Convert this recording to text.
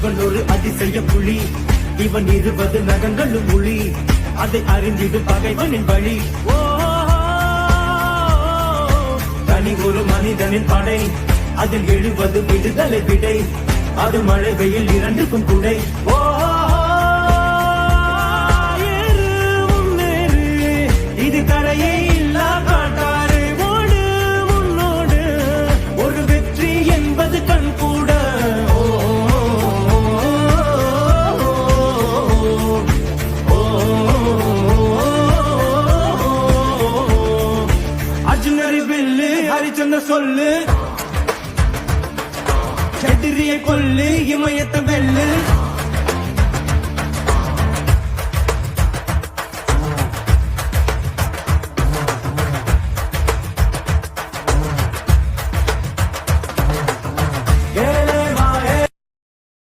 இவன் ஒரு அதிசய புலி, இவன் 20 நகங்களும் ஒளி, அதை அறிந்திடு பகைவனின் வழி. ஓ தனி ஒரு மனிதனின் படை, அதில் 70 விடுதலை விடை, அது மழை வெயில் இரண்டுக்கும் குடை. ஓ